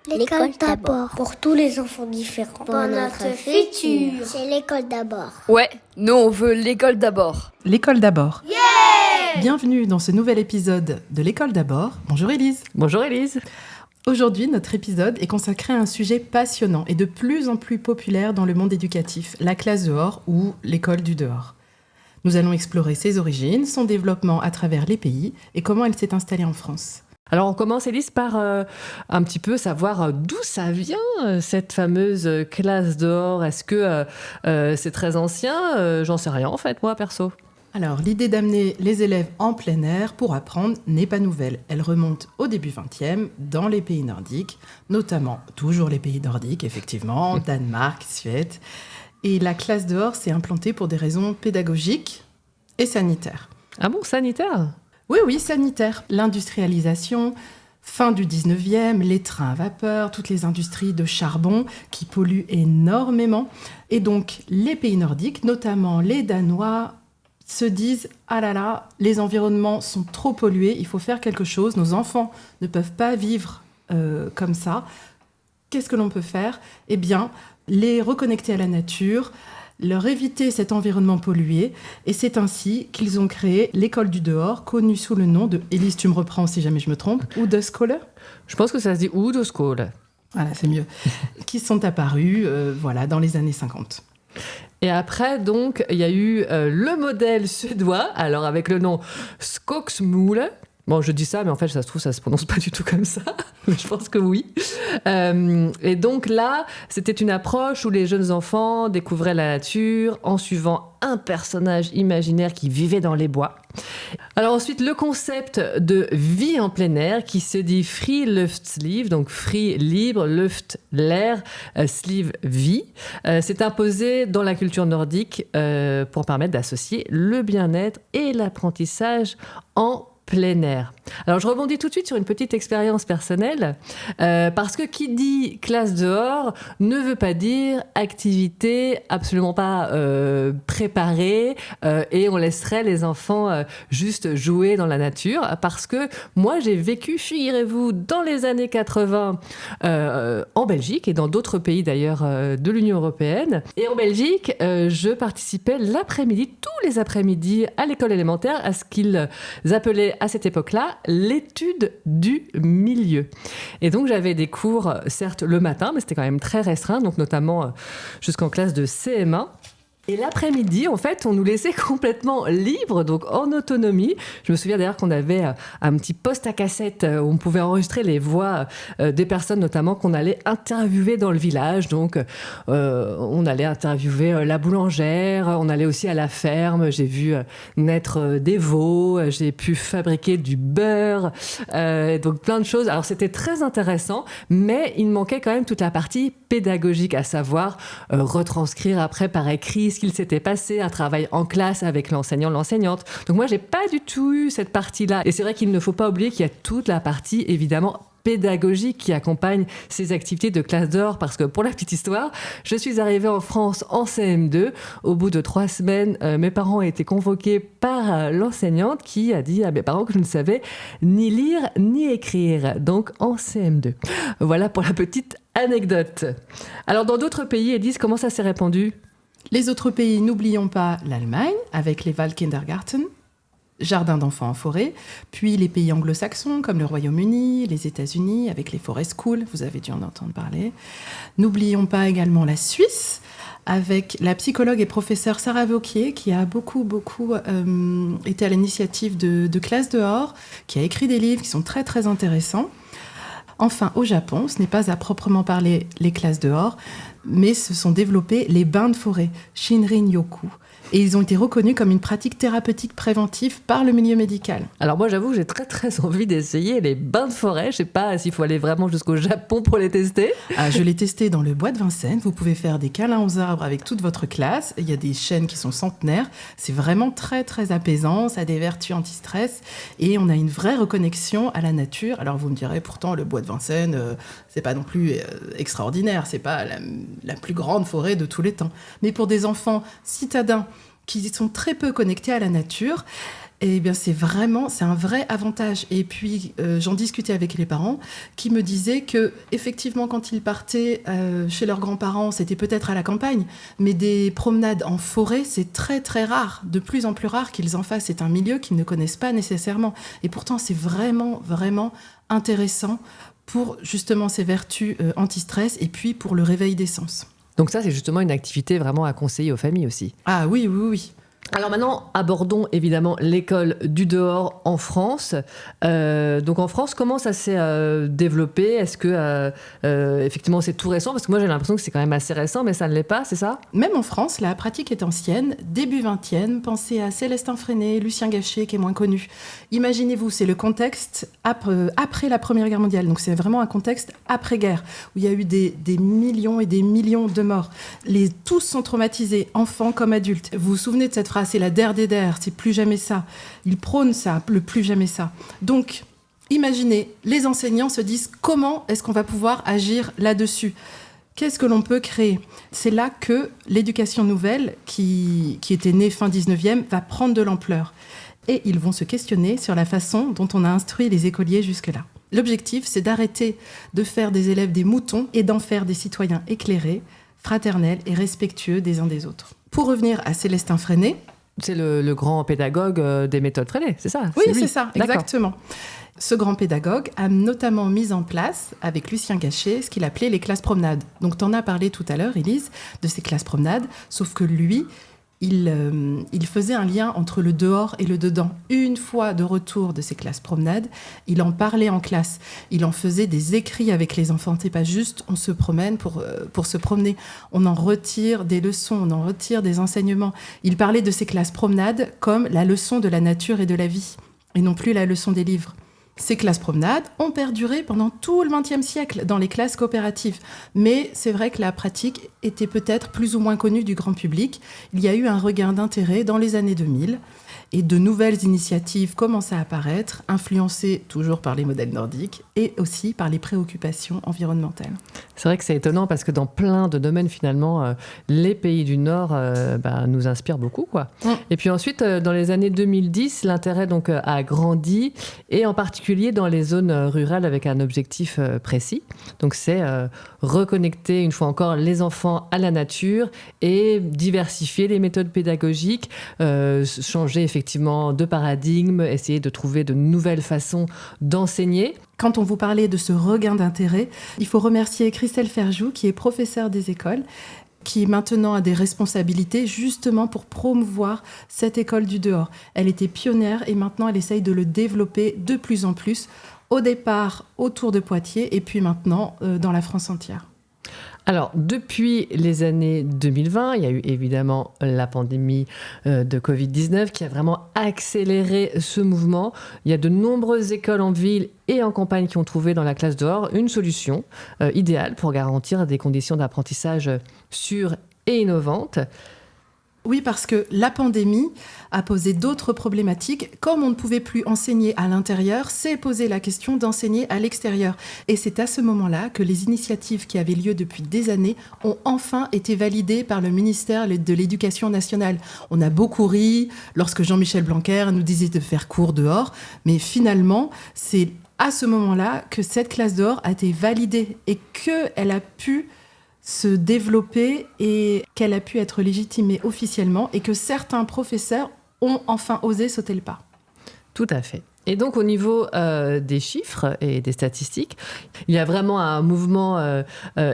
L'école d'abord. Pour tous les enfants différents. Pour notre futur. C'est l'école d'abord. Ouais, nous on veut l'école d'abord. L'école d'abord. Yeah! Bienvenue dans ce nouvel épisode de l'école d'abord. Bonjour Élise. Bonjour Élise. Aujourd'hui, notre épisode est consacré à un sujet passionnant et de plus en plus populaire dans le monde éducatif, la classe dehors ou l'école du dehors. Nous allons explorer ses origines, son développement à travers les pays et comment elle s'est installée en France. Alors on commence Élise par un petit peu savoir d'où ça vient cette fameuse classe dehors. Est-ce que c'est très ancien? J'en sais rien en fait, moi perso. Alors, l'idée d'amener les élèves en plein air pour apprendre n'est pas nouvelle. Elle remonte au début 20e dans les pays nordiques, notamment toujours les pays nordiques, effectivement, Danemark, Suède. Et la classe dehors s'est implantée pour des raisons pédagogiques et sanitaires. Ah bon, sanitaire? Oui, sanitaire. L'industrialisation, fin du 19e, les trains à vapeur, toutes les industries de charbon qui polluent énormément. Et donc, les pays nordiques, notamment les Danois, se disent « Ah là là, les environnements sont trop pollués, il faut faire quelque chose, nos enfants ne peuvent pas vivre comme ça. Qu'est-ce que l'on peut faire ? Eh bien, les reconnecter à la nature, leur éviter cet environnement pollué. Et c'est ainsi qu'ils ont créé l'école du dehors, connue sous le nom de, Élise, tu me reprends si jamais je me trompe, Udeskoler. Je pense que ça se dit Udeskoler. Voilà, c'est mieux. Qui sont apparus dans les années 50. Et après, donc, il y a eu le modèle suédois, alors avec le nom Skogsmule. Bon, je dis ça, mais en fait, ça se trouve, ça se prononce pas du tout comme ça. Mais je pense que oui. Et donc là, c'était une approche où les jeunes enfants découvraient la nature en suivant un personnage imaginaire qui vivait dans les bois. Alors ensuite, le concept de vie en plein air qui se dit Friluftsliv, donc free, libre, luft, l'air, sleeve, vie, s'est imposé dans la culture nordique pour permettre d'associer le bien-être et l'apprentissage en plein air. Alors je rebondis tout de suite sur une petite expérience personnelle parce que qui dit classe dehors ne veut pas dire activité absolument pas préparée et on laisserait les enfants juste jouer dans la nature, parce que moi j'ai vécu, figurez-vous, dans les années 80 en Belgique et dans d'autres pays d'ailleurs de l'Union européenne. Et en Belgique, je participais l'après-midi, tous les après-midi à l'école élémentaire, à ce qu'ils appelaient à cette époque-là l'étude du milieu. Et donc j'avais des cours, certes le matin, mais c'était quand même très restreint, donc notamment jusqu'en classe de CM1. Et l'après-midi, en fait, on nous laissait complètement libres, donc en autonomie. Je me souviens d'ailleurs qu'on avait un petit poste à cassette où on pouvait enregistrer les voix des personnes, notamment qu'on allait interviewer dans le village. Donc, on allait interviewer la boulangère, on allait aussi à la ferme. J'ai vu naître des veaux, j'ai pu fabriquer du beurre, donc plein de choses. Alors, c'était très intéressant, mais il manquait quand même toute la partie pédagogique, à savoir retranscrire après par écrit ce qu'il s'était passé, un travail en classe avec l'enseignant, l'enseignante. Donc moi, j'ai pas du tout eu cette partie-là. Et c'est vrai qu'il ne faut pas oublier qu'il y a toute la partie, évidemment, pédagogique qui accompagne ces activités de classe dehors, parce que pour la petite histoire, je suis arrivée en France en CM2. Au bout de 3 semaines, mes parents ont été convoqués par l'enseignante qui a dit à mes parents que je ne savais ni lire ni écrire, donc en CM2. Voilà pour la petite anecdote. Alors dans d'autres pays, Élise, comment ça s'est répandu ? Les autres pays, n'oublions pas l'Allemagne, avec les Waldkindergarten, jardins d'enfants en forêt, puis les pays anglo-saxons, comme le Royaume-Uni, les États-Unis, avec les forest schools, vous avez dû en entendre parler. N'oublions pas également la Suisse, avec la psychologue et professeure Sarah Vauquier, qui a beaucoup été à l'initiative de Classe dehors, qui a écrit des livres qui sont très, très intéressants. Enfin, au Japon, ce n'est pas à proprement parler les classes dehors, mais se sont développés les bains de forêt, Shinrin-yoku. Et ils ont été reconnus comme une pratique thérapeutique préventive par le milieu médical. Alors moi, j'avoue que j'ai très très envie d'essayer les bains de forêt. Je ne sais pas s'il faut aller vraiment jusqu'au Japon pour les tester. Ah, je l'ai testé dans le bois de Vincennes. Vous pouvez faire des câlins aux arbres avec toute votre classe. Il y a des chênes qui sont centenaires. C'est vraiment très très apaisant. Ça a des vertus anti-stress. Et on a une vraie reconnexion à la nature. Alors vous me direz, pourtant, le bois de Vincennes, c'est pas non plus extraordinaire. C'est pas la plus grande forêt de tous les temps. Mais pour des enfants citadins qui sont très peu connectés à la nature, Eh bien, c'est un vrai avantage. Et puis, j'en discutais avec les parents qui me disaient que, effectivement, quand ils partaient chez leurs grands-parents, c'était peut-être à la campagne, mais des promenades en forêt, c'est très, très rare. De plus en plus rare qu'ils en fassent. C'est un milieu qu'ils ne connaissent pas nécessairement. Et pourtant, c'est vraiment, vraiment intéressant pour, justement, ces vertus anti-stress et puis pour le réveil des sens. Donc ça, c'est justement une activité vraiment à conseiller aux familles aussi. Ah oui, oui, oui. Alors maintenant, abordons évidemment l'école du dehors en France. Donc en France, comment ça s'est développé ? Est-ce que effectivement c'est tout récent ? Parce que moi j'ai l'impression que c'est quand même assez récent, mais ça ne l'est pas, c'est ça ? Même en France, la pratique est ancienne, début 20e. Pensez à Célestin Freinet, Lucien Gachet, qui est moins connu. Imaginez-vous, c'est le contexte après la Première Guerre mondiale. Donc c'est vraiment un contexte après-guerre, où il y a eu des millions et des millions de morts. Tous sont traumatisés, enfants comme adultes. Vous vous souvenez de cette phrase ? C'est la der des der, c'est plus jamais ça. Ils prônent ça, le plus jamais ça. Donc, imaginez, les enseignants se disent comment est-ce qu'on va pouvoir agir là-dessus ? Qu'est-ce que l'on peut créer ? C'est là que l'éducation nouvelle, qui était née fin 19e, va prendre de l'ampleur. Et ils vont se questionner sur la façon dont on a instruit les écoliers jusque-là. L'objectif, c'est d'arrêter de faire des élèves des moutons et d'en faire des citoyens éclairés, fraternels et respectueux des uns des autres. Pour revenir à Célestin Freinet... C'est le grand pédagogue des méthodes Freinet, c'est ça ? Oui, c'est ça, D'accord. exactement. Ce grand pédagogue a notamment mis en place, avec Lucien Gachet, ce qu'il appelait les classes promenades. Donc, tu en as parlé tout à l'heure, Élise, de ces classes promenades, sauf que lui, il faisait un lien entre le dehors et le dedans. Une fois de retour de ces classes promenades, il en parlait en classe. Il en faisait des écrits avec les enfants. C'est pas juste on se promène pour se promener. On en retire des leçons, on en retire des enseignements. Il parlait de ces classes promenades comme la leçon de la nature et de la vie, et non plus la leçon des livres. Ces classes promenades ont perduré pendant tout le XXe siècle dans les classes coopératives. Mais c'est vrai que la pratique était peut-être plus ou moins connue du grand public. Il y a eu un regain d'intérêt dans les années 2000 et de nouvelles initiatives commencent à apparaître, influencées toujours par les modèles nordiques et aussi par les préoccupations environnementales. C'est vrai que c'est étonnant parce que dans plein de domaines, finalement, les pays du Nord nous inspirent beaucoup, quoi. Et puis ensuite, dans les années 2010, l'intérêt donc a grandi, et en particulier dans les zones rurales avec un objectif précis. Donc c'est reconnecter une fois encore les enfants à la nature et diversifier les méthodes pédagogiques, changer effectivement de paradigme, essayer de trouver de nouvelles façons d'enseigner. Quand on vous parlait de ce regain d'intérêt, il faut remercier Christelle Ferjou, qui est professeure des écoles, qui maintenant a des responsabilités justement pour promouvoir cette école du dehors. Elle était pionnière et maintenant elle essaye de le développer de plus en plus, au départ autour de Poitiers et puis maintenant dans la France entière. Alors, depuis les années 2020, il y a eu évidemment la pandémie de Covid-19 qui a vraiment accéléré ce mouvement. Il y a de nombreuses écoles en ville et en campagne qui ont trouvé dans la classe dehors une solution idéale pour garantir des conditions d'apprentissage sûres et innovantes. Oui, parce que la pandémie a posé d'autres problématiques. Comme on ne pouvait plus enseigner à l'intérieur, s'est posé la question d'enseigner à l'extérieur. Et c'est à ce moment-là que les initiatives qui avaient lieu depuis des années ont enfin été validées par le ministère de l'Éducation nationale. On a beaucoup ri lorsque Jean-Michel Blanquer nous disait de faire cours dehors, mais finalement, c'est à ce moment-là que cette classe dehors a été validée et qu'elle a pu se développer et qu'elle a pu être légitimée officiellement et que certains professeurs ont enfin osé sauter le pas. Tout à fait. Et donc, au niveau des chiffres et des statistiques, il y a vraiment un mouvement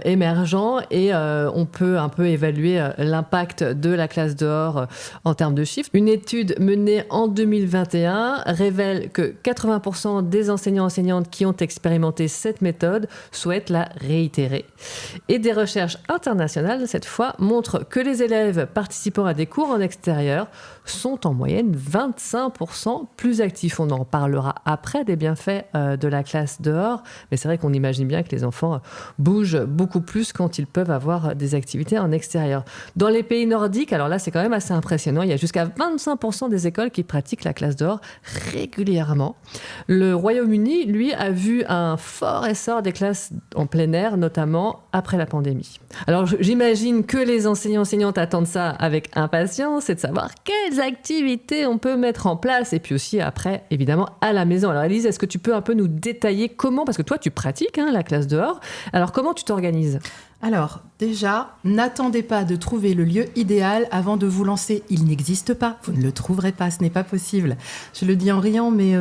émergent et on peut un peu évaluer l'impact de la classe dehors en termes de chiffres. Une étude menée en 2021 révèle que 80% des enseignants-enseignantes qui ont expérimenté cette méthode souhaitent la réitérer. Et des recherches internationales, cette fois, montrent que les élèves participant à des cours en extérieur sont en moyenne 25% plus actifs. On en parle parlera après des bienfaits de la classe dehors, mais c'est vrai qu'on imagine bien que les enfants bougent beaucoup plus quand ils peuvent avoir des activités en extérieur. Dans les pays nordiques, alors là c'est quand même assez impressionnant, il y a jusqu'à 25% des écoles qui pratiquent la classe dehors régulièrement. Le Royaume-Uni, lui, a vu un fort essor des classes en plein air, notamment après la pandémie. Alors j'imagine que les enseignants-enseignantes attendent ça avec impatience, c'est de savoir quelles activités on peut mettre en place, et puis aussi après, évidemment, à la maison. Alors Élise, est-ce que tu peux un peu nous détailler comment, parce que toi tu pratiques la classe dehors, alors comment tu t'organises ? Alors, déjà, n'attendez pas de trouver le lieu idéal avant de vous lancer. Il n'existe pas, vous ne le trouverez pas, ce n'est pas possible. Je le dis en riant, mais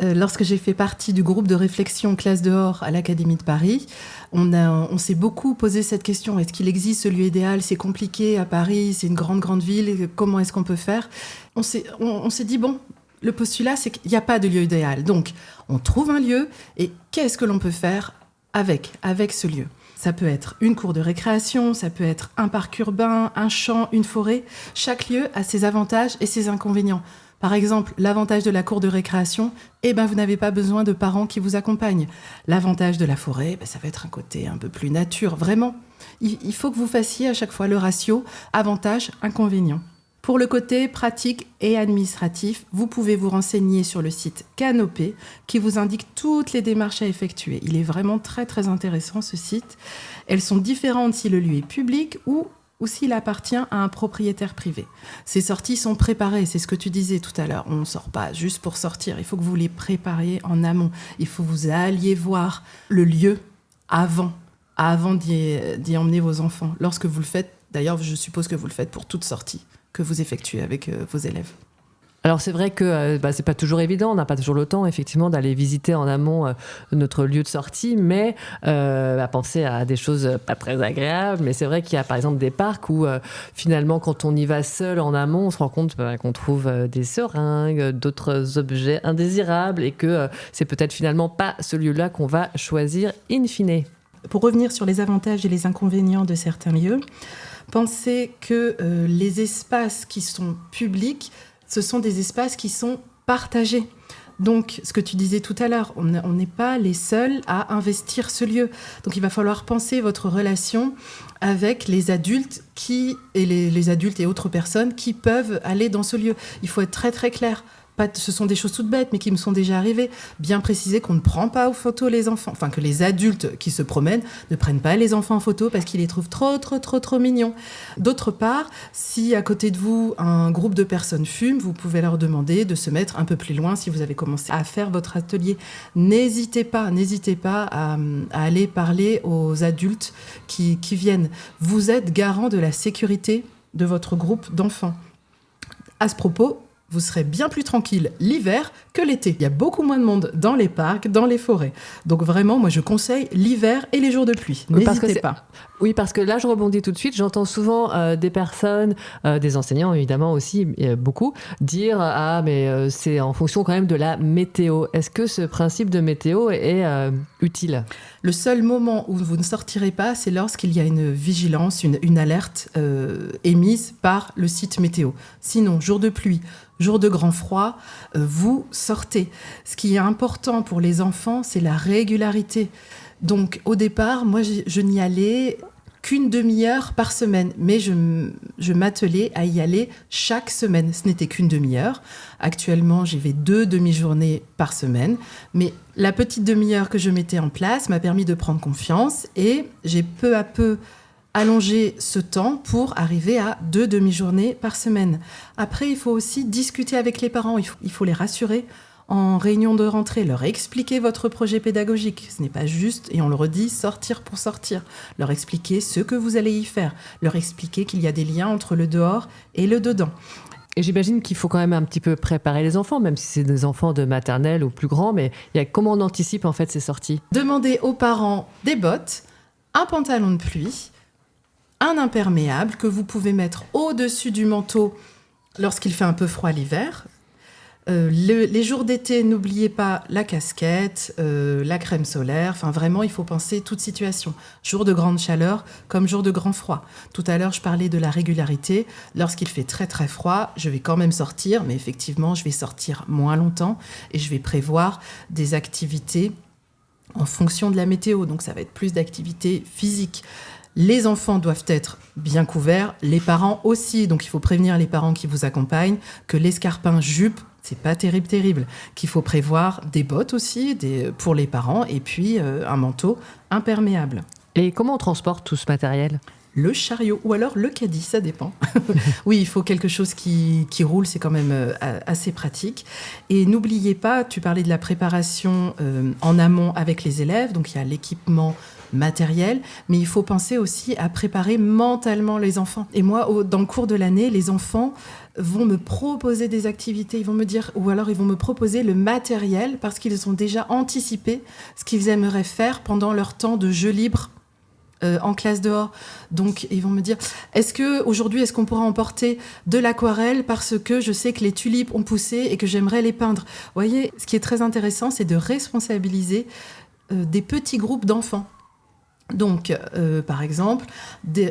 lorsque j'ai fait partie du groupe de réflexion classe dehors à l'Académie de Paris, on s'est beaucoup posé cette question. Est-ce qu'il existe ce lieu idéal ? C'est compliqué à Paris, c'est une grande ville, comment est-ce qu'on peut faire ? On s'est dit, bon, le postulat, c'est qu'il n'y a pas de lieu idéal. Donc, on trouve un lieu et qu'est-ce que l'on peut faire avec ce lieu ? Ça peut être une cour de récréation, ça peut être un parc urbain, un champ, une forêt. Chaque lieu a ses avantages et ses inconvénients. Par exemple, l'avantage de la cour de récréation, vous n'avez pas besoin de parents qui vous accompagnent. L'avantage de la forêt, ça va être un côté un peu plus nature. Vraiment, il faut que vous fassiez à chaque fois le ratio avantage-inconvénient. Pour le côté pratique et administratif, vous pouvez vous renseigner sur le site Canopé qui vous indique toutes les démarches à effectuer. Il est vraiment très très intéressant ce site. Elles sont différentes si le lieu est public ou s'il appartient à un propriétaire privé. Ces sorties sont préparées, c'est ce que tu disais tout à l'heure. On ne sort pas juste pour sortir, il faut que vous les prépariez en amont. Il faut que vous alliez voir le lieu avant d'y emmener vos enfants. Lorsque vous le faites, d'ailleurs je suppose que vous le faites pour toute sortie que vous effectuez avec vos élèves. Alors c'est vrai que c'est pas toujours évident, on n'a pas toujours le temps effectivement d'aller visiter en amont notre lieu de sortie, mais penser à des choses pas très agréables. Mais c'est vrai qu'il y a par exemple des parcs où finalement quand on y va seul en amont, on se rend compte qu'on trouve des seringues, d'autres objets indésirables et que c'est peut-être finalement pas ce lieu-là qu'on va choisir in fine. Pour revenir sur les avantages et les inconvénients de certains lieux, pensez que les espaces qui sont publics, ce sont des espaces qui sont partagés. Donc, ce que tu disais tout à l'heure, on n'est pas les seuls à investir ce lieu. Donc, il va falloir penser votre relation avec les adultes les adultes et autres personnes qui peuvent aller dans ce lieu. Il faut être très, très clair. Ce sont des choses toutes bêtes, mais qui me sont déjà arrivées. Bien préciser qu'on ne prend pas aux photos les enfants. Enfin, que les adultes qui se promènent ne prennent pas les enfants en photo parce qu'ils les trouvent trop mignons. D'autre part, si à côté de vous, un groupe de personnes fume, vous pouvez leur demander de se mettre un peu plus loin si vous avez commencé à faire votre atelier. N'hésitez pas à aller parler aux adultes qui viennent. Vous êtes garant de la sécurité de votre groupe d'enfants. À ce propos, vous serez bien plus tranquille l'hiver que l'été. Il y a beaucoup moins de monde dans les parcs, dans les forêts. Donc vraiment, moi, je conseille l'hiver et les jours de pluie. N'hésitez pas. Oui, parce que là, je rebondis tout de suite. J'entends souvent des personnes, des enseignants évidemment aussi, beaucoup, dire « Ah, mais c'est en fonction quand même de la météo ». Est-ce que ce principe de météo est utile ? Le seul moment où vous ne sortirez pas, c'est lorsqu'il y a une vigilance, une alerte émise par le site météo. Sinon, jour de pluie, jour de grand froid, vous sortez. Ce qui est important pour les enfants, c'est la régularité. Donc, au départ, moi, je n'y allais qu'une demi-heure par semaine, mais je m'attelais à y aller chaque semaine. Ce n'était qu'une demi-heure. Actuellement, j'y vais 2 demi-journées par semaine, mais la petite demi-heure que je mettais en place m'a permis de prendre confiance et j'ai peu à peu allongé ce temps pour arriver à 2 demi-journées par semaine. Après, il faut aussi discuter avec les parents. Il faut les rassurer en réunion de rentrée, leur expliquer votre projet pédagogique. Ce n'est pas juste, et on le redit, sortir pour sortir. Leur expliquer ce que vous allez y faire. Leur expliquer qu'il y a des liens entre le dehors et le dedans. Et j'imagine qu'il faut quand même un petit peu préparer les enfants, même si c'est des enfants de maternelle ou plus grands, mais comment on anticipe en fait ces sorties ? Demandez aux parents des bottes, un pantalon de pluie, un imperméable que vous pouvez mettre au-dessus du manteau lorsqu'il fait un peu froid l'hiver. Les jours d'été, n'oubliez pas la casquette, la crème solaire. Enfin, vraiment, il faut penser toute situation. Jour de grande chaleur comme jour de grand froid. Tout à l'heure, je parlais de la régularité. Lorsqu'il fait très très froid, je vais quand même sortir, mais effectivement, je vais sortir moins longtemps et je vais prévoir des activités en fonction de la météo. Donc, ça va être plus d'activités physiques. Les enfants doivent être bien couverts, les parents aussi. Donc, il faut prévenir les parents qui vous accompagnent que l'escarpin jupe, c'est pas terrible. Qu'il faut prévoir des bottes aussi pour les parents et puis un manteau imperméable. Et comment on transporte tout ce matériel ? Le chariot ou alors le caddie, ça dépend. Oui, il faut quelque chose qui roule, c'est quand même assez pratique. Et n'oubliez pas, tu parlais de la préparation en amont avec les élèves, donc il y a l'équipement matériel, mais il faut penser aussi à préparer mentalement les enfants. Et moi, dans le cours de l'année, les enfants vont me proposer des activités, ils vont me dire, ou alors ils vont me proposer le matériel parce qu'ils ont déjà anticipé ce qu'ils aimeraient faire pendant leur temps de jeu libre en classe dehors. Donc, ils vont me dire, est-ce qu'on pourra emporter de l'aquarelle parce que je sais que les tulipes ont poussé et que j'aimerais les peindre. Vous voyez, ce qui est très intéressant, c'est de responsabiliser des petits groupes d'enfants. Donc, par exemple,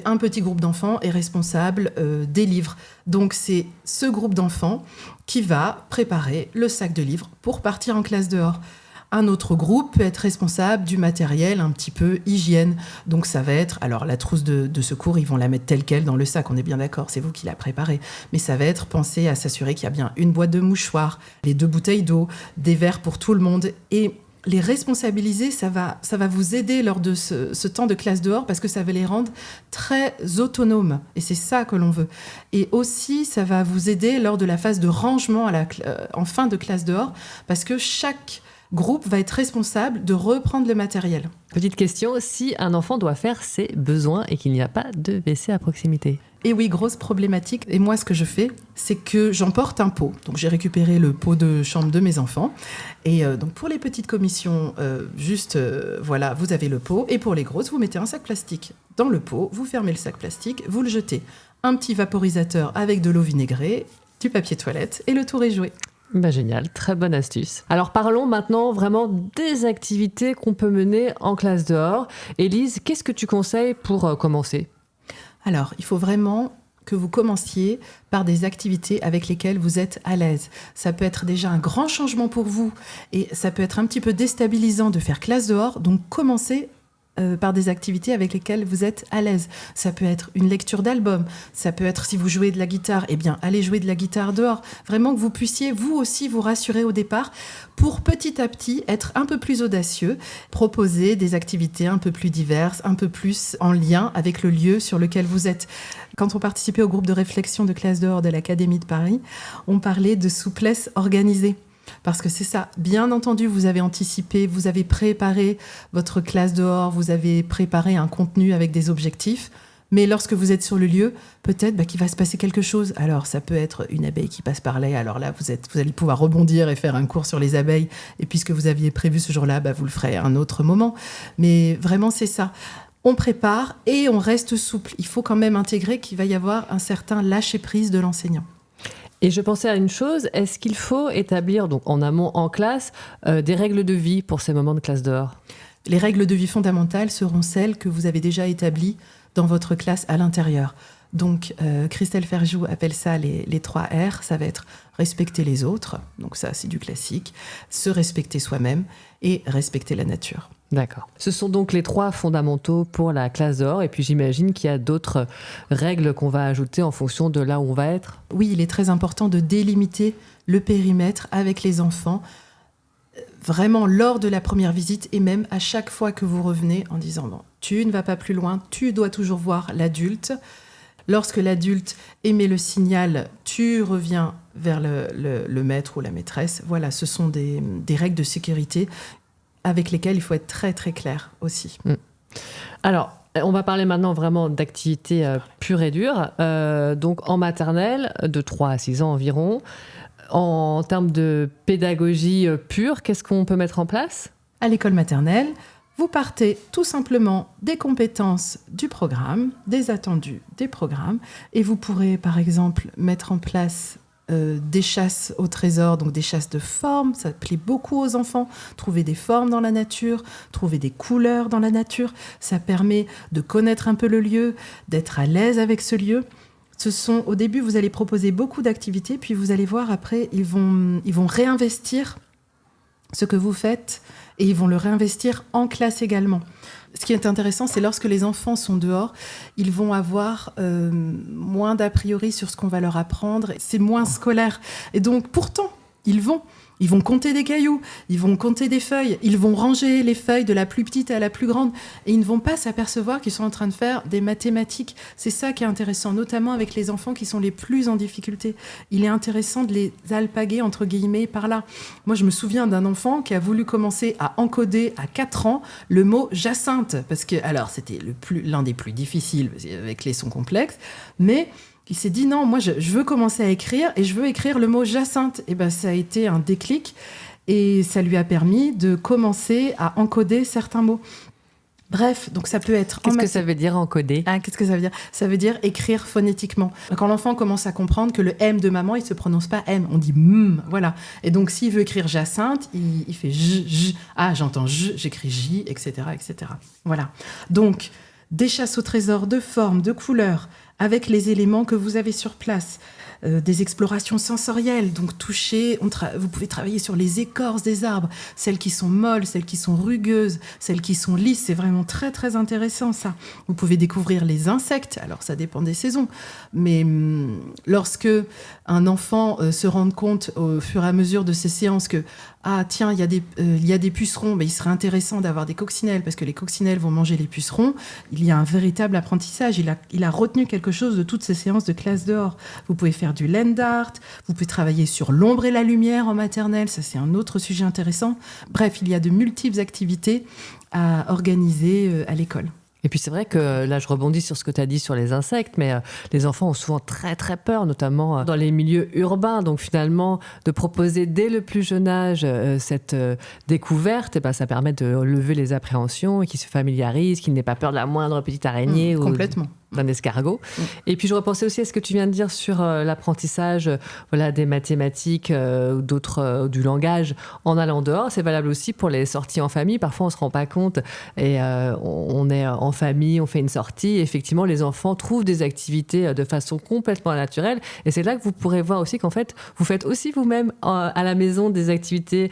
un petit groupe d'enfants est responsable des livres. Donc, c'est ce groupe d'enfants qui va préparer le sac de livres pour partir en classe dehors. Un autre groupe peut être responsable du matériel un petit peu hygiène. Donc, ça va être... Alors, la trousse de secours, ils vont la mettre telle quelle dans le sac. On est bien d'accord, c'est vous qui la préparez. Mais ça va être penser à s'assurer qu'il y a bien une boîte de mouchoirs, les 2 bouteilles d'eau, des verres pour tout le monde. Et les responsabiliser, ça va vous aider lors de ce temps de classe dehors parce que ça va les rendre très autonomes. Et c'est ça que l'on veut. Et aussi, ça va vous aider lors de la phase de rangement en fin de classe dehors parce que chaque groupe va être responsable de reprendre le matériel. Petite question, si un enfant doit faire ses besoins et qu'il n'y a pas de WC à proximité ? Et oui, grosse problématique. Et moi, ce que je fais, c'est que j'emporte un pot. Donc, j'ai récupéré le pot de chambre de mes enfants. Et donc, pour les petites commissions, voilà, vous avez le pot. Et pour les grosses, vous mettez un sac plastique dans le pot. Vous fermez le sac plastique, vous le jetez. Un petit vaporisateur avec de l'eau vinaigrée, du papier toilette et le tour est joué. Génial, très bonne astuce. Alors parlons maintenant vraiment des activités qu'on peut mener en classe dehors. Élise, qu'est-ce que tu conseilles pour commencer ? Alors, il faut vraiment que vous commenciez par des activités avec lesquelles vous êtes à l'aise. Ça peut être déjà un grand changement pour vous et ça peut être un petit peu déstabilisant de faire classe dehors. Donc, commencez par des activités avec lesquelles vous êtes à l'aise. Ça peut être une lecture d'album, ça peut être si vous jouez de la guitare, eh bien, allez jouer de la guitare dehors. Vraiment que vous puissiez, vous aussi, vous rassurer au départ pour petit à petit être un peu plus audacieux, proposer des activités un peu plus diverses, un peu plus en lien avec le lieu sur lequel vous êtes. Quand on participait au groupe de réflexion de classe dehors de l'Académie de Paris, on parlait de souplesse organisée. Parce que c'est ça, bien entendu, vous avez anticipé, vous avez préparé votre classe dehors, vous avez préparé un contenu avec des objectifs, mais lorsque vous êtes sur le lieu, peut-être qu'il va se passer quelque chose. Alors, ça peut être une abeille qui passe par là, alors là, vous allez pouvoir rebondir et faire un cours sur les abeilles, et puisque vous aviez prévu ce jour-là, vous le ferez à un autre moment. Mais vraiment, c'est ça. On prépare et on reste souple. Il faut quand même intégrer qu'il va y avoir un certain lâcher-prise de l'enseignant. Et je pensais à une chose, est-ce qu'il faut établir, donc en amont, en classe, des règles de vie pour ces moments de classe dehors ? Les règles de vie fondamentales seront celles que vous avez déjà établies dans votre classe à l'intérieur. Donc, Christelle Ferjou appelle ça les 3 R. Ça va être respecter les autres, donc ça c'est du classique, se respecter soi-même et respecter la nature. D'accord. Ce sont donc les 3 fondamentaux pour la classe dehors. Et puis j'imagine qu'il y a d'autres règles qu'on va ajouter en fonction de là où on va être. Oui, il est très important de délimiter le périmètre avec les enfants, vraiment lors de la première visite et même à chaque fois que vous revenez en disant non, tu ne vas pas plus loin, tu dois toujours voir l'adulte. Lorsque l'adulte émet le signal, tu reviens vers le maître ou la maîtresse. Voilà, ce sont des règles de sécurité avec lesquelles il faut être très très clair aussi. Alors, on va parler maintenant vraiment d'activités pures et dures. Donc en maternelle, de 3 à 6 ans environ. En termes de pédagogie pure, qu'est-ce qu'on peut mettre en place ? À l'école maternelle, vous partez tout simplement des compétences du programme, des attendus des programmes, et vous pourrez par exemple mettre en place des chasses au trésor, donc des chasses de formes. Ça plaît beaucoup aux enfants. Trouver des formes dans la nature, trouver des couleurs dans la nature. Ça permet de connaître un peu le lieu, d'être à l'aise avec ce lieu. Au début, vous allez proposer beaucoup d'activités, puis vous allez voir après, ils vont réinvestir ce que vous faites et ils vont le réinvestir en classe également. Ce qui est intéressant, c'est lorsque les enfants sont dehors, ils vont avoir moins d'a priori sur ce qu'on va leur apprendre. C'est moins scolaire. Et donc, pourtant, ils vont compter des cailloux, ils vont compter des feuilles, ils vont ranger les feuilles de la plus petite à la plus grande et ils ne vont pas s'apercevoir qu'ils sont en train de faire des mathématiques. C'est ça qui est intéressant, notamment avec les enfants qui sont les plus en difficulté. Il est intéressant de les alpaguer, entre guillemets, par là. Moi, je me souviens d'un enfant qui a voulu commencer à encoder à 4 ans le mot Jacinthe, parce que, alors, c'était l'un des plus difficiles avec les sons complexes, mais il s'est dit non, moi je veux commencer à écrire et je veux écrire le mot Jacinthe. Et ben ça a été un déclic et ça lui a permis de commencer à encoder certains mots. Bref, donc ça peut être... Qu'est-ce que ça veut dire encoder ? Qu'est-ce que ça veut dire ? Ça veut dire écrire phonétiquement. Quand l'enfant commence à comprendre que le M de maman, il ne se prononce pas M, on dit voilà. Et donc s'il veut écrire Jacinthe, il fait J. Ah, j'entends J, j'écris J, etc., etc. Voilà. Donc, des chasses au trésor de formes, de couleurs, avec les éléments que vous avez sur place. Des explorations sensorielles, donc toucher, vous pouvez travailler sur les écorces des arbres, celles qui sont molles, celles qui sont rugueuses, celles qui sont lisses, c'est vraiment très très intéressant ça. Vous pouvez découvrir les insectes, alors ça dépend des saisons, mais lorsque un enfant se rend compte au fur et à mesure de ces séances que ah tiens, il y a des pucerons, mais il serait intéressant d'avoir des coccinelles parce que les coccinelles vont manger les pucerons. Il y a un véritable apprentissage. Il a retenu quelque chose de toutes ces séances de classe dehors. Vous pouvez faire du land art, vous pouvez travailler sur l'ombre et la lumière en maternelle, ça c'est un autre sujet intéressant. Bref, il y a de multiples activités à organiser à l'école. Et puis c'est vrai que là, je rebondis sur ce que tu as dit sur les insectes, mais les enfants ont souvent très très peur, notamment dans les milieux urbains. Donc finalement, de proposer dès le plus jeune âge cette découverte, ça permet de lever les appréhensions et qu'ils se familiarisent, qu'ils n'aient pas peur de la moindre petite araignée ou complètement. D'un escargot. Et puis je repensais aussi à ce que tu viens de dire sur l'apprentissage des mathématiques ou d'autres du langage en allant dehors. C'est valable aussi pour les sorties en famille. Parfois on se rend pas compte et on est en famille, on fait une sortie. Et effectivement, les enfants trouvent des activités de façon complètement naturelle. Et c'est là que vous pourrez voir aussi qu'en fait, vous faites aussi vous-même à la maison des activités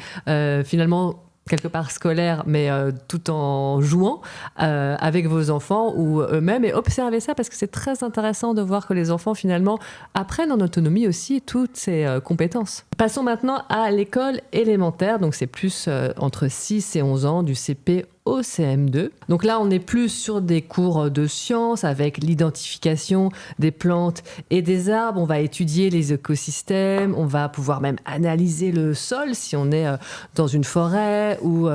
finalement quelque part scolaire, mais tout en jouant avec vos enfants ou eux-mêmes, et observez ça parce que c'est très intéressant de voir que les enfants finalement apprennent en autonomie aussi toutes ces compétences. Passons maintenant à l'école élémentaire, donc c'est plus entre 6 et 11 ans, du CP au CM2. Donc là, on est plus sur des cours de sciences avec l'identification des plantes et des arbres. On va étudier les écosystèmes, on va pouvoir même analyser le sol si on est dans une forêt ou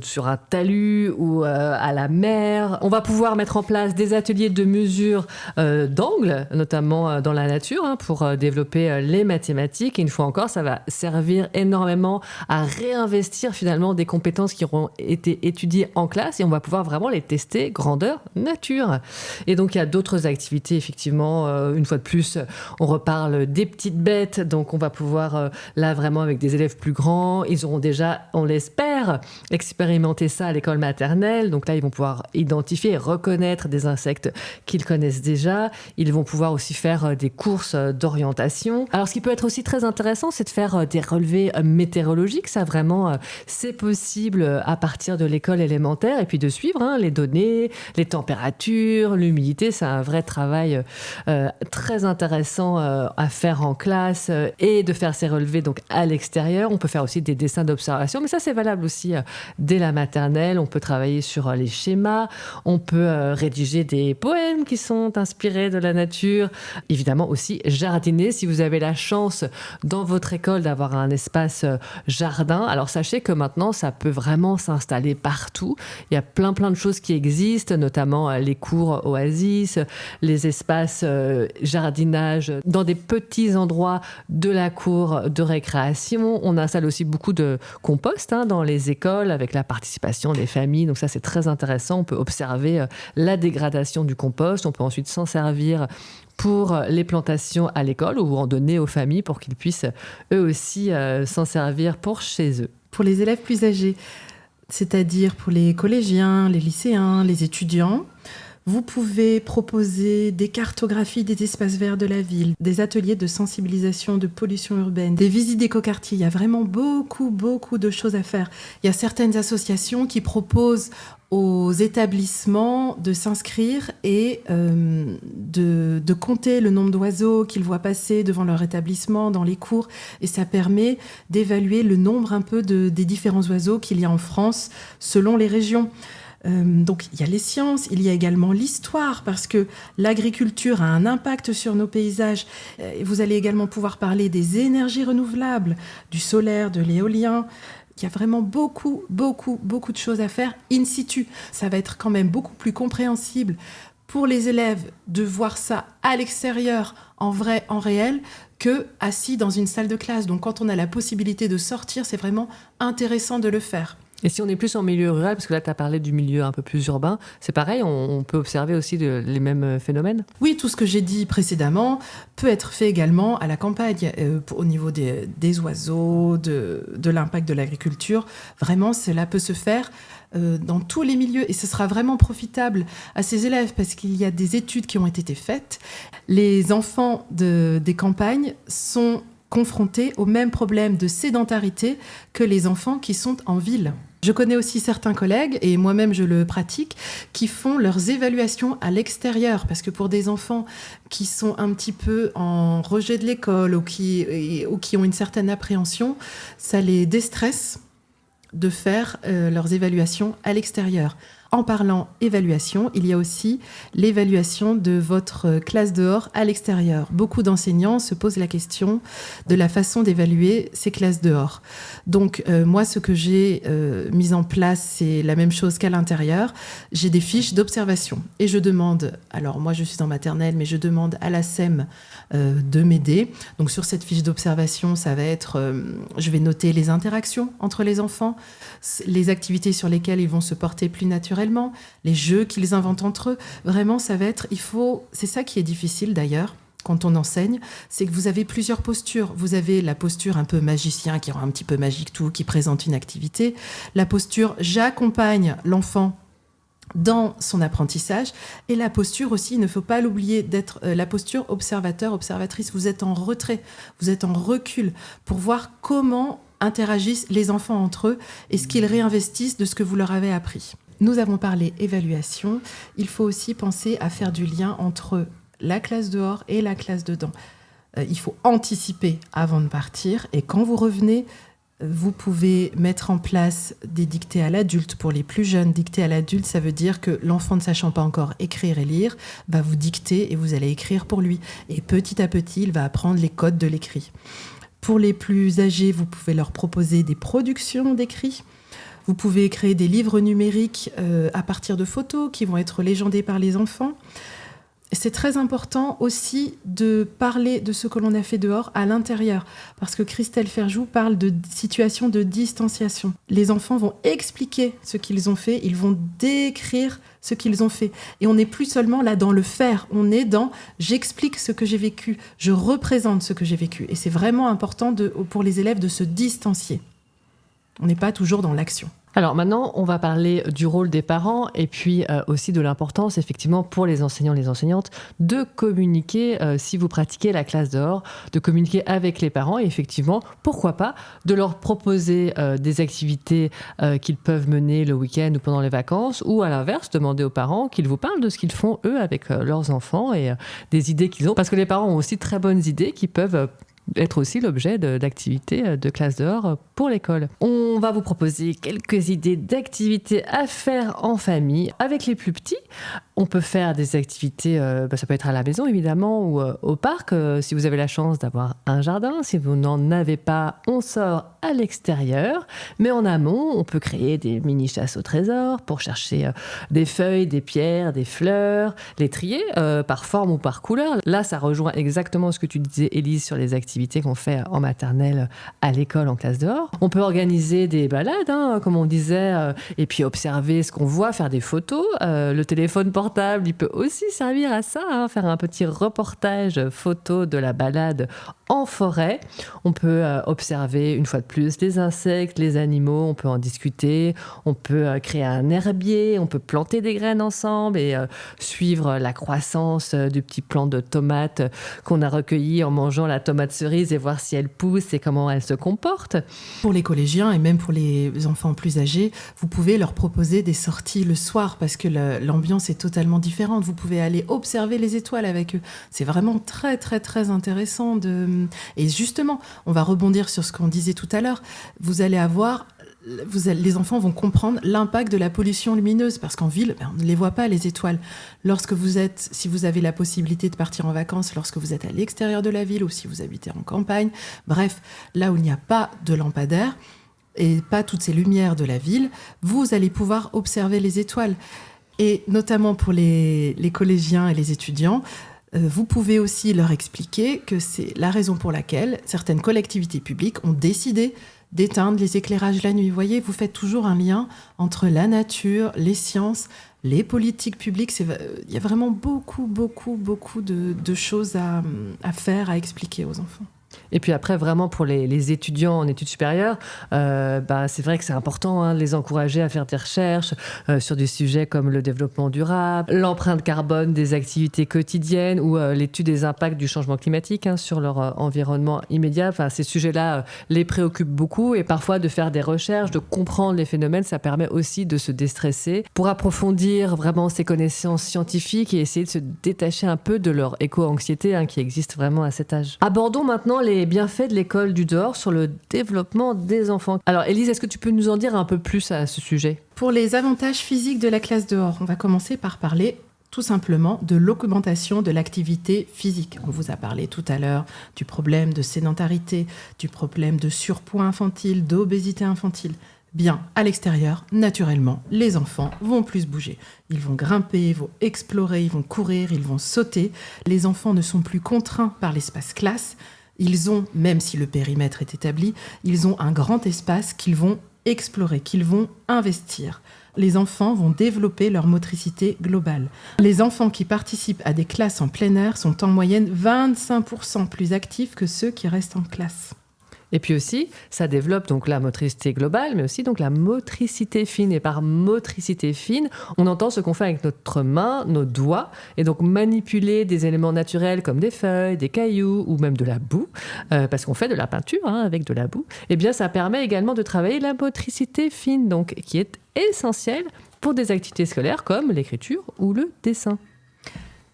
sur un talus ou à la mer. On va pouvoir mettre en place des ateliers de mesure d'angle, notamment dans la nature, pour développer les mathématiques. Et une fois encore, ça va servir énormément à réinvestir finalement des compétences qui auront été étudiées en classe et on va pouvoir vraiment les tester grandeur nature. Et donc il y a d'autres activités, effectivement, une fois de plus, on reparle des petites bêtes, donc on va pouvoir là vraiment avec des élèves plus grands, ils auront déjà, on l'espère, expérimenté ça à l'école maternelle, donc là ils vont pouvoir identifier et reconnaître des insectes qu'ils connaissent déjà, ils vont pouvoir aussi faire des courses d'orientation. Alors ce qui peut être aussi très intéressant, c'est de faire des relevés météorologiques, ça vraiment c'est possible à partir de l'école élémentaire, et puis de suivre les données, les températures, l'humidité, c'est un vrai travail très intéressant à faire en classe et de faire ces relevés donc à l'extérieur. On peut faire aussi des dessins d'observation, mais ça c'est valable aussi dès la maternelle. On peut travailler sur les schémas, on peut rédiger des poèmes qui sont inspirés de la nature. Évidemment aussi jardiner si vous avez la chance dans votre école d'avoir un espace jardin. Alors sachez que maintenant ça peut vraiment s'installer partout. Il y a plein de choses qui existent, notamment les cours oasis, les espaces jardinage dans des petits endroits de la cour de récréation. On installe aussi beaucoup de compost dans les écoles avec la participation des familles. Donc ça, c'est très intéressant. On peut observer la dégradation du compost. On peut ensuite s'en servir pour les plantations à l'école ou en donner aux familles pour qu'ils puissent eux aussi s'en servir pour chez eux. Pour les élèves plus âgés, c'est-à-dire pour les collégiens, les lycéens, les étudiants, vous pouvez proposer des cartographies des espaces verts de la ville, des ateliers de sensibilisation de pollution urbaine, des visites d'écoquartiers. Il y a vraiment beaucoup de choses à faire. Il y a certaines associations qui proposent aux établissements de s'inscrire et de compter le nombre d'oiseaux qu'ils voient passer devant leur établissement, dans les cours. Et ça permet d'évaluer le nombre un peu des différents oiseaux qu'il y a en France selon les régions. Donc il y a les sciences, il y a également l'histoire, parce que l'agriculture a un impact sur nos paysages. Vous allez également pouvoir parler des énergies renouvelables, du solaire, de l'éolien. Il y a vraiment beaucoup de choses à faire in situ. Ça va être quand même beaucoup plus compréhensible pour les élèves de voir ça à l'extérieur, en vrai, en réel, que assis dans une salle de classe. Donc quand on a la possibilité de sortir, c'est vraiment intéressant de le faire. Et si on est plus en milieu rural, parce que là, tu as parlé du milieu un peu plus urbain, c'est pareil, on peut observer aussi les mêmes phénomènes ? Oui, tout ce que j'ai dit précédemment peut être fait également à la campagne, au niveau des oiseaux, de l'impact de l'agriculture. Vraiment, cela peut se faire dans tous les milieux et ce sera vraiment profitable à ces élèves parce qu'il y a des études qui ont été faites. Les enfants des campagnes sont confrontés aux mêmes problèmes de sédentarité que les enfants qui sont en ville. Je connais aussi certains collègues, et moi-même je le pratique, qui font leurs évaluations à l'extérieur. Parce que pour des enfants qui sont un petit peu en rejet de l'école ou qui ont une certaine appréhension, ça les déstresse de faire leurs évaluations à l'extérieur. En parlant évaluation, il y a aussi l'évaluation de votre classe dehors à l'extérieur. Beaucoup d'enseignants se posent la question de la façon d'évaluer ces classes dehors. Donc moi, ce que j'ai mis en place, c'est la même chose qu'à l'intérieur. J'ai des fiches d'observation et je demande, alors moi je suis en maternelle, mais je demande à la SEM de m'aider. Donc sur cette fiche d'observation, ça va être, je vais noter les interactions entre les enfants, les activités sur lesquelles ils vont se porter plus naturellement, les jeux qu'ils inventent entre eux. Vraiment, ça va être, c'est ça qui est difficile d'ailleurs quand on enseigne, c'est que vous avez plusieurs postures. Vous avez la posture un peu magicien qui rend un petit peu magique tout, qui présente une activité. La posture j'accompagne l'enfant dans son apprentissage, et la posture aussi, il ne faut pas l'oublier, d'être la posture observateur, observatrice. Vous êtes en retrait, vous êtes en recul pour voir comment interagissent les enfants entre eux et ce qu'ils réinvestissent de ce que vous leur avez appris. Nous avons parlé évaluation, il faut aussi penser à faire du lien entre la classe dehors et la classe dedans. Il faut anticiper avant de partir, et quand vous revenez, vous pouvez mettre en place des dictées à l'adulte pour les plus jeunes. Dictées à l'adulte, ça veut dire que l'enfant ne sachant pas encore écrire et lire va vous dicter et vous allez écrire pour lui. Et petit à petit, il va apprendre les codes de l'écrit. Pour les plus âgés, vous pouvez leur proposer des productions d'écrits. Vous pouvez créer des livres numériques à partir de photos qui vont être légendées par les enfants. C'est très important aussi de parler de ce que l'on a fait dehors à l'intérieur, parce que Christelle Ferjou parle de situation de distanciation. Les enfants vont expliquer ce qu'ils ont fait, ils vont décrire ce qu'ils ont fait. Et on n'est plus seulement là dans le faire, on est dans « j'explique ce que j'ai vécu, je représente ce que j'ai vécu ». Et c'est vraiment important pour les élèves de se distancier. On n'est pas toujours dans l'action. Alors maintenant, on va parler du rôle des parents et puis aussi de l'importance, effectivement, pour les enseignants et les enseignantes, de communiquer, si vous pratiquez la classe dehors, de communiquer avec les parents et effectivement, pourquoi pas, de leur proposer des activités qu'ils peuvent mener le week-end ou pendant les vacances, ou à l'inverse, demander aux parents qu'ils vous parlent de ce qu'ils font, eux, avec leurs enfants et des idées qu'ils ont. Parce que les parents ont aussi de très bonnes idées qui peuvent être aussi l'objet d'activités de classe dehors pour l'école. On va vous proposer quelques idées d'activités à faire en famille. Avec les plus petits, on peut faire des activités, ça peut être à la maison évidemment ou au parc, si vous avez la chance d'avoir un jardin. Si vous n'en avez pas, on sort à l'extérieur. Mais en amont, on peut créer des mini-chasses au trésor pour chercher des feuilles, des pierres, des fleurs, les trier par forme ou par couleur. Là, ça rejoint exactement ce que tu disais, Élise, sur les activités qu'on fait en maternelle à l'école, en classe dehors. On peut organiser des balades, comme on disait, et puis observer ce qu'on voit, faire des photos. Le téléphone portable, il peut aussi servir à ça, faire un petit reportage photo de la balade en forêt. On peut observer, une fois de plus, les insectes, les animaux, on peut en discuter, on peut créer un herbier, on peut planter des graines ensemble et suivre la croissance du petit plant de tomates qu'on a recueilli en mangeant la tomate cerise et voir si elle pousse et comment elle se comporte. Pour les collégiens et même pour les enfants plus âgés, vous pouvez leur proposer des sorties le soir parce que l'ambiance est totalement différente. Vous pouvez aller observer les étoiles avec eux. C'est vraiment très, très, très intéressant. Et justement, on va rebondir sur ce qu'on disait tout à l'heure. Les enfants vont comprendre l'impact de la pollution lumineuse parce qu'en ville, on ne les voit pas, les étoiles. Si vous avez la possibilité de partir en vacances, lorsque vous êtes à l'extérieur de la ville ou si vous habitez en campagne, bref, là où il n'y a pas de lampadaire et pas toutes ces lumières de la ville, vous allez pouvoir observer les étoiles. Et notamment pour les collégiens et les étudiants, vous pouvez aussi leur expliquer que c'est la raison pour laquelle certaines collectivités publiques ont décidé d'éteindre les éclairages la nuit. Vous voyez, vous faites toujours un lien entre la nature, les sciences, les politiques publiques. Il y a vraiment beaucoup de choses à faire, à expliquer aux enfants. Et puis après, vraiment pour les étudiants en études supérieures, c'est vrai que c'est important de les encourager à faire des recherches sur des sujets comme le développement durable, l'empreinte carbone des activités quotidiennes ou l'étude des impacts du changement climatique sur leur environnement immédiat. Enfin, ces sujets-là les préoccupent beaucoup et parfois de faire des recherches, de comprendre les phénomènes, ça permet aussi de se déstresser pour approfondir vraiment ces connaissances scientifiques et essayer de se détacher un peu de leur éco-anxiété qui existe vraiment à cet âge. Abordons maintenant les bienfaits de l'école du dehors sur le développement des enfants. Alors Élise, est-ce que tu peux nous en dire un peu plus à ce sujet ? Pour les avantages physiques de la classe dehors, on va commencer par parler tout simplement de l'augmentation de l'activité physique. On vous a parlé tout à l'heure du problème de sédentarité, du problème de surpoids infantile, d'obésité infantile. Bien, à l'extérieur, naturellement, les enfants vont plus bouger. Ils vont grimper, ils vont explorer, ils vont courir, ils vont sauter. Les enfants ne sont plus contraints par l'espace classe. Ils ont, même si le périmètre est établi, ils ont un grand espace qu'ils vont explorer, qu'ils vont investir. Les enfants vont développer leur motricité globale. Les enfants qui participent à des classes en plein air sont en moyenne 25% plus actifs que ceux qui restent en classe. Et puis aussi, ça développe donc la motricité globale, mais aussi donc la motricité fine. Et par motricité fine, on entend ce qu'on fait avec notre main, nos doigts, et donc manipuler des éléments naturels comme des feuilles, des cailloux ou même de la boue, parce qu'on fait de la peinture avec de la boue. Eh bien, ça permet également de travailler la motricité fine, donc qui est essentielle pour des activités scolaires comme l'écriture ou le dessin.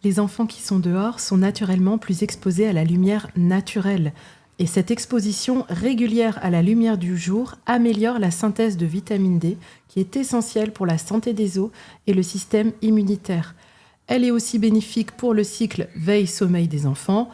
Les enfants qui sont dehors sont naturellement plus exposés à la lumière naturelle. Et cette exposition régulière à la lumière du jour améliore la synthèse de vitamine D, qui est essentielle pour la santé des os et le système immunitaire. Elle est aussi bénéfique pour le cycle veille-sommeil des enfants.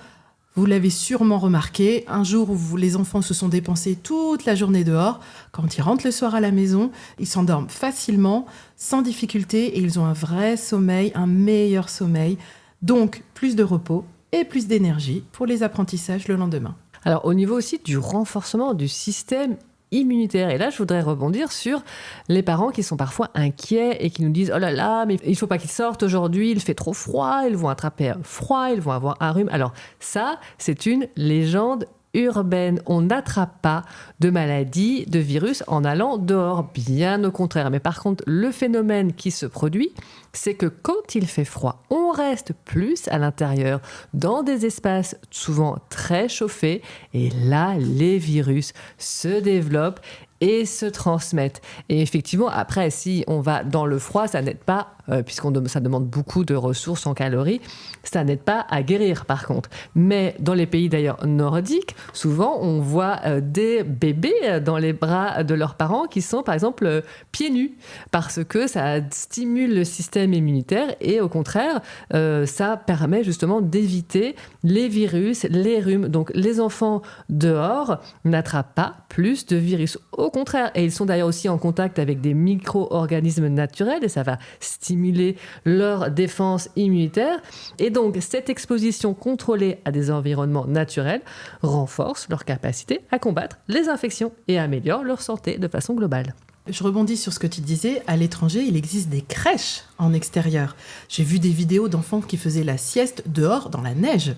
Vous l'avez sûrement remarqué, un jour où les enfants se sont dépensés toute la journée dehors, quand ils rentrent le soir à la maison, ils s'endorment facilement, sans difficulté, et ils ont un vrai sommeil, un meilleur sommeil. Donc, plus de repos et plus d'énergie pour les apprentissages le lendemain. Alors, au niveau aussi du renforcement du système immunitaire. Et là, je voudrais rebondir sur les parents qui sont parfois inquiets et qui nous disent « Oh là là, mais il ne faut pas qu'ils sortent aujourd'hui, il fait trop froid, ils vont attraper froid, ils vont avoir un rhume. » Alors ça, c'est une légende urbaine. On n'attrape pas de maladies, de virus en allant dehors, bien au contraire. Mais par contre, le phénomène qui se produit, c'est que quand il fait froid, on reste plus à l'intérieur, dans des espaces souvent très chauffés, et là, les virus se développent et se transmettent. Et effectivement, après, si on va dans le froid, ça n'aide pas, ça demande beaucoup de ressources en calories, ça n'aide pas à guérir par contre. Mais dans les pays d'ailleurs nordiques, souvent on voit des bébés dans les bras de leurs parents qui sont par exemple pieds nus, parce que ça stimule le système immunitaire et au contraire, ça permet justement d'éviter les virus, les rhumes. Donc les enfants dehors n'attrapent pas plus de virus. Au contraire, et ils sont d'ailleurs aussi en contact avec des micro-organismes naturels et ça va stimuler leur défense immunitaire. Et donc, cette exposition contrôlée à des environnements naturels renforce leur capacité à combattre les infections et améliore leur santé de façon globale. Je rebondis sur ce que tu disais. À l'étranger, il existe des crèches en extérieur. J'ai vu des vidéos d'enfants qui faisaient la sieste dehors dans la neige.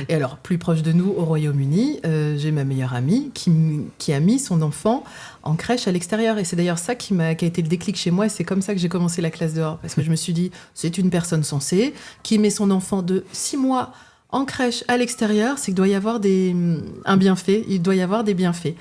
Et alors, plus proche de nous, au Royaume-Uni, j'ai ma meilleure amie qui a mis son enfant en crèche à l'extérieur. Et c'est d'ailleurs ça qui a été le déclic chez moi. Et c'est comme ça que j'ai commencé la classe dehors. Parce que je me suis dit, c'est une personne sensée qui met son enfant de 6 mois en crèche à l'extérieur. C'est qu'il doit y avoir un bienfait. Il doit y avoir des bienfaits.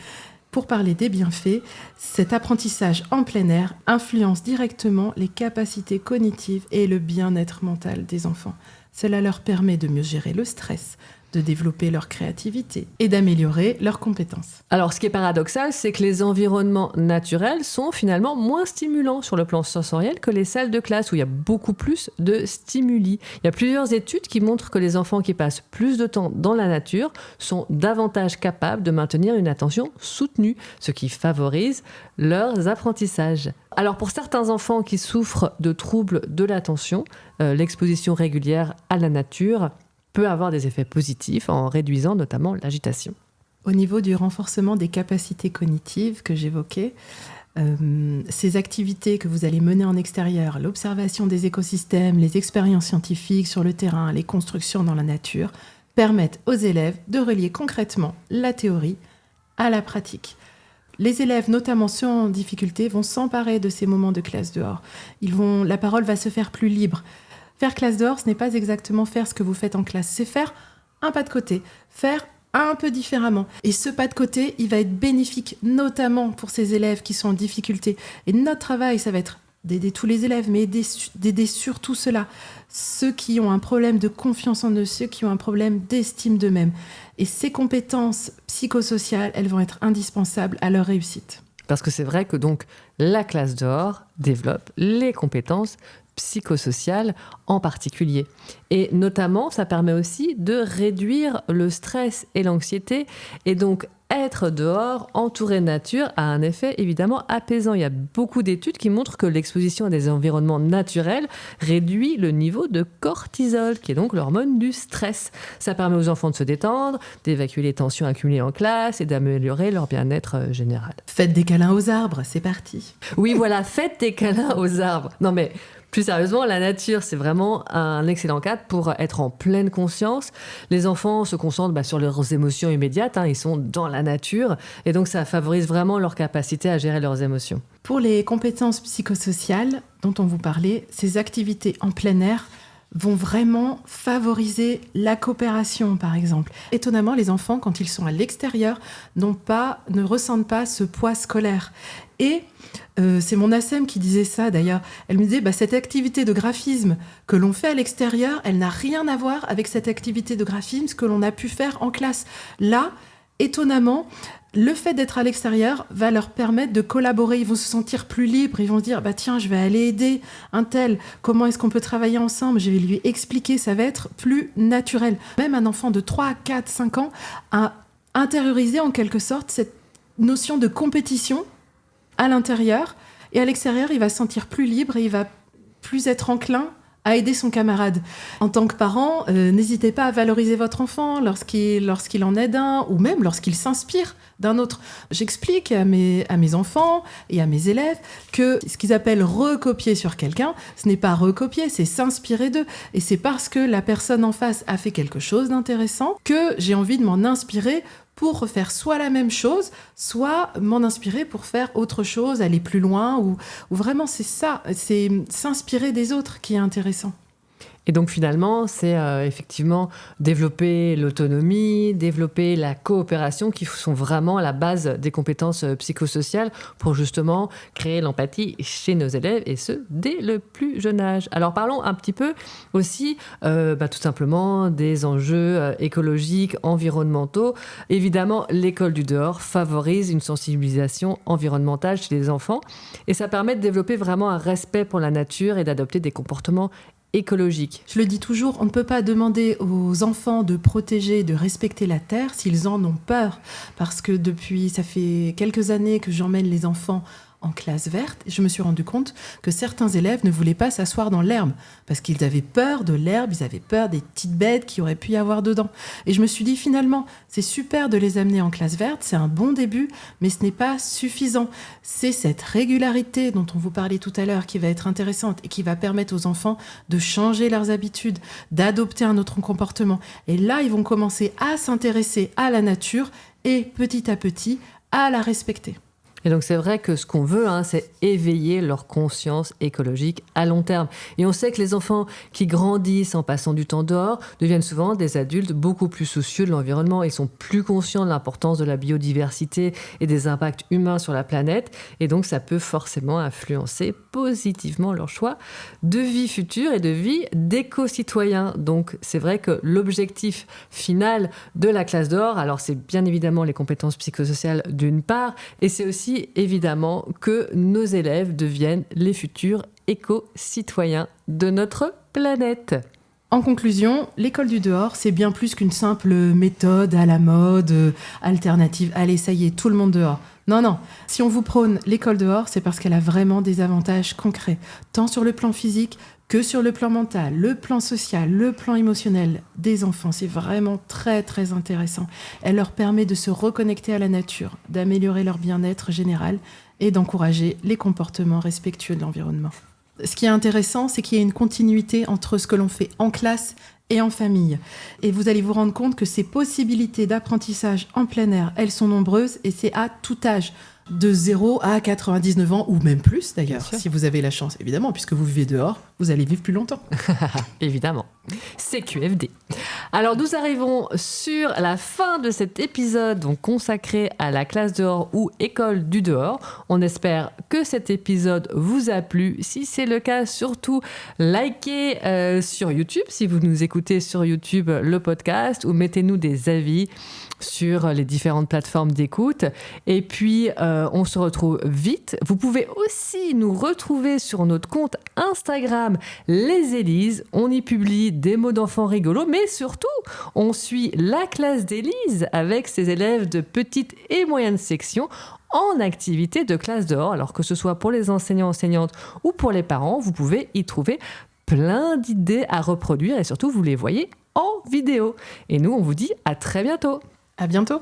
Pour parler des bienfaits, cet apprentissage en plein air influence directement les capacités cognitives et le bien-être mental des enfants. Cela leur permet de mieux gérer le stress, de développer leur créativité et d'améliorer leurs compétences. Alors, ce qui est paradoxal, c'est que les environnements naturels sont finalement moins stimulants sur le plan sensoriel que les salles de classe où il y a beaucoup plus de stimuli. Il y a plusieurs études qui montrent que les enfants qui passent plus de temps dans la nature sont davantage capables de maintenir une attention soutenue, ce qui favorise leurs apprentissages. Alors, pour certains enfants qui souffrent de troubles de l'attention, l'exposition régulière à la nature peut avoir des effets positifs en réduisant notamment l'agitation. Au niveau du renforcement des capacités cognitives que j'évoquais, ces activités que vous allez mener en extérieur, l'observation des écosystèmes, les expériences scientifiques sur le terrain, les constructions dans la nature, permettent aux élèves de relier concrètement la théorie à la pratique. Les élèves, notamment ceux en difficulté, vont s'emparer de ces moments de classe dehors. La parole va se faire plus libre. Faire classe dehors, ce n'est pas exactement faire ce que vous faites en classe, c'est faire un pas de côté, faire un peu différemment. Et ce pas de côté, il va être bénéfique, notamment pour ces élèves qui sont en difficulté. Et notre travail, ça va être d'aider tous les élèves, mais d'aider surtout ceux-là, ceux qui ont un problème de confiance en eux, ceux qui ont un problème d'estime d'eux-mêmes. Et ces compétences psychosociales, elles vont être indispensables à leur réussite. Parce que c'est vrai que donc la classe dehors développe les compétences psychosociales en particulier. Et notamment, ça permet aussi de réduire le stress et l'anxiété. Et donc, être dehors, entouré de nature, a un effet évidemment apaisant. Il y a beaucoup d'études qui montrent que l'exposition à des environnements naturels réduit le niveau de cortisol, qui est donc l'hormone du stress. Ça permet aux enfants de se détendre, d'évacuer les tensions accumulées en classe et d'améliorer leur bien-être général. Faites des câlins aux arbres, c'est parti. Oui, voilà, faites des câlins aux arbres. Non mais... plus sérieusement, la nature, c'est vraiment un excellent cadre pour être en pleine conscience. Les enfants se concentrent sur leurs émotions immédiates, ils sont dans la nature, et donc ça favorise vraiment leur capacité à gérer leurs émotions. Pour les compétences psychosociales dont on vous parlait, ces activités en plein air vont vraiment favoriser la coopération, par exemple. Étonnamment, les enfants, quand ils sont à l'extérieur, ne ressentent pas ce poids scolaire. Et c'est mon ASEM qui disait ça, d'ailleurs. Elle me disait, cette activité de graphisme que l'on fait à l'extérieur, elle n'a rien à voir avec cette activité de graphisme que l'on a pu faire en classe. Là, étonnamment, le fait d'être à l'extérieur va leur permettre de collaborer. Ils vont se sentir plus libres. Ils vont se dire, tiens, je vais aller aider un tel. Comment est-ce qu'on peut travailler ensemble ? Je vais lui expliquer. Ça va être plus naturel. Même un enfant de 3, 4, 5 ans a intériorisé en quelque sorte cette notion de compétition à l'intérieur. Et à l'extérieur, il va se sentir plus libre et il va plus être enclin à aider son camarade. En tant que parent, n'hésitez pas à valoriser votre enfant lorsqu'il en aide un, ou même lorsqu'il s'inspire d'un autre. J'explique à mes enfants et à mes élèves que ce qu'ils appellent recopier sur quelqu'un, ce n'est pas recopier, c'est s'inspirer d'eux. Et c'est parce que la personne en face a fait quelque chose d'intéressant que j'ai envie de m'en inspirer pour refaire soit la même chose, soit m'en inspirer pour faire autre chose, aller plus loin, ou vraiment c'est ça, c'est s'inspirer des autres qui est intéressant. Et donc finalement, c'est effectivement développer l'autonomie, développer la coopération qui sont vraiment la base des compétences psychosociales pour justement créer l'empathie chez nos élèves et ce, dès le plus jeune âge. Alors parlons un petit peu aussi tout simplement des enjeux écologiques, environnementaux. Évidemment, l'école du dehors favorise une sensibilisation environnementale chez les enfants et ça permet de développer vraiment un respect pour la nature et d'adopter des comportements écologique. Je le dis toujours, on ne peut pas demander aux enfants de protéger, de respecter la terre s'ils en ont peur. Parce que ça fait quelques années que j'emmène les enfants en classe verte, et je me suis rendu compte que certains élèves ne voulaient pas s'asseoir dans l'herbe parce qu'ils avaient peur de l'herbe, ils avaient peur des petites bêtes qui auraient pu y avoir dedans. Et je me suis dit finalement, c'est super de les amener en classe verte, c'est un bon début, mais ce n'est pas suffisant. C'est cette régularité dont on vous parlait tout à l'heure qui va être intéressante et qui va permettre aux enfants de changer leurs habitudes, d'adopter un autre comportement. Et là, ils vont commencer à s'intéresser à la nature et petit à petit à la respecter. Et donc c'est vrai que ce qu'on veut, c'est éveiller leur conscience écologique à long terme. Et on sait que les enfants qui grandissent en passant du temps dehors deviennent souvent des adultes beaucoup plus soucieux de l'environnement. Ils sont plus conscients de l'importance de la biodiversité et des impacts humains sur la planète. Et donc ça peut forcément influencer positivement leur choix de vie future et de vie d'éco-citoyens. Donc c'est vrai que l'objectif final de la classe dehors, alors c'est bien évidemment les compétences psychosociales d'une part, et c'est aussi évidemment que nos élèves deviennent les futurs éco-citoyens de notre planète. En conclusion, l'école du dehors, c'est bien plus qu'une simple méthode à la mode, alternative. Allez, ça y est, tout le monde dehors. Non. Si on vous prône l'école dehors, c'est parce qu'elle a vraiment des avantages concrets, tant sur le plan physique que sur le plan mental, le plan social, le plan émotionnel des enfants. C'est vraiment très, très intéressant. Elle leur permet de se reconnecter à la nature, d'améliorer leur bien-être général et d'encourager les comportements respectueux de l'environnement. Ce qui est intéressant, c'est qu'il y a une continuité entre ce que l'on fait en classe et en famille. Et vous allez vous rendre compte que ces possibilités d'apprentissage en plein air, elles sont nombreuses et c'est à tout âge. De 0 à 99 ans, ou même plus d'ailleurs, si vous avez la chance, évidemment, puisque vous vivez dehors, vous allez vivre plus longtemps. Évidemment. CQFD. Alors nous arrivons sur la fin de cet épisode donc consacré à la classe dehors ou école du dehors. On espère que cet épisode vous a plu. Si c'est le cas, surtout likez sur YouTube, si vous nous écoutez sur YouTube le podcast, ou mettez-nous des avis sur les différentes plateformes d'écoute. Et puis, on se retrouve vite. Vous pouvez aussi nous retrouver sur notre compte Instagram, Les Élises. On y publie des mots d'enfants rigolos, mais surtout, on suit la classe d'Élise avec ses élèves de petite et moyenne section en activité de classe dehors. Alors que ce soit pour les enseignants, enseignantes ou pour les parents, vous pouvez y trouver plein d'idées à reproduire et surtout, vous les voyez en vidéo. Et nous, on vous dit à très bientôt. À bientôt.